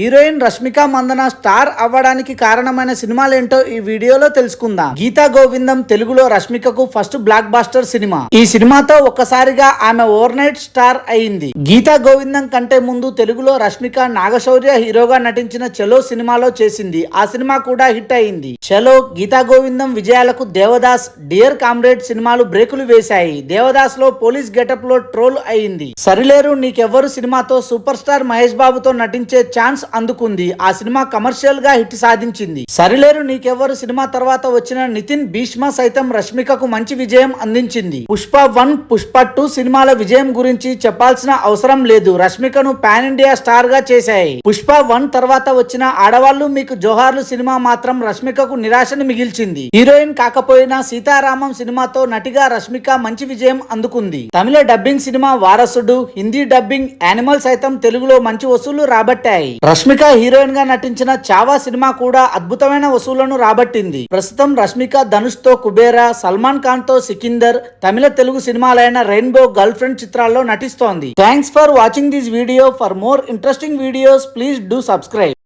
Heroine Rashmika Mandanna star అవ్వడానికి కారణమైన సినిమాలేంటో ఈ వీడియోలో తెలుసుకుందాం. గీతా గోవిందం తెలుగులో రష్మికకు ఫస్ట్ బ్లాక్ బాస్టర్ సినిమా. ఈ సినిమాతో ఒక్కసారిగా ఆమె ఓవర్ నైట్ స్టార్ అయింది. గీతా గోవిందం కంటే ముందు తెలుగులో రష్మిక నాగశౌర్య హీరోగా నటించిన చలో సినిమాలో చేసింది. ఆ సినిమా కూడా హిట్ అయింది. చలో, గీతా గోవిందం విజయాలకు దేవదాస్, డియర్ కామ్రేడ్ సినిమాలు బ్రేకులు వేశాయి. దేవదాస్ లో పోలీస్ గెటప్ లో ట్రోల్ అయింది. సరిలేరు నీకెవ్వరు సినిమాతో సూపర్ స్టార్ మహేష్ బాబుతో నటించే ఛాన్స్ అందుకుంది. ఆ సినిమా కమర్షియల్ గా హిట్ సాధించింది. సరిలేరు నీకెవ్వరు సినిమా తర్వాత వచ్చిన నితిన్ భీష్మ సైతం రష్మికకు మంచి విజయం అందించింది. పుష్ప 1, పుష్ప 2 సినిమాల విజయం గురించి చెప్పాల్సిన అవసరం లేదు. రష్మికను పాన్ ఇండియా స్టార్ గా చేశాయి. పుష్ప 1 తర్వాత వచ్చిన ఆడవాళ్లు మీకు జోహార్లు సినిమా మాత్రం రష్మికకు నిరాశను మిగిల్చింది. హీరోయిన్ కాకపోయినా సీతారామం సినిమాతో నటిగా రష్మిక మంచి విజయం అందుకుంది. తమిళ డబ్బింగ్ సినిమా వారసుడు, హిందీ డబ్బింగ్ యానిమల్ సైతం తెలుగులో మంచి వసూళ్లు రాబట్టాయి. రష్మిక హీరోయిన్ గా నటించిన చావా సినిమా కూడా అద్భుతమైన వసూళ్లను రాబట్టింది. ప్రస్తుతం రష్మిక ధనుష్ తో కుబేరా, సల్మాన్ ఖాన్ తో సికిందర్, తమిళ తెలుగు సినిమాలైన రెయిన్బో, గర్ల్ ఫ్రెండ్ చిత్రాల్లో నటిస్తోంది. Thanks for watching this video. For more interesting videos please do subscribe.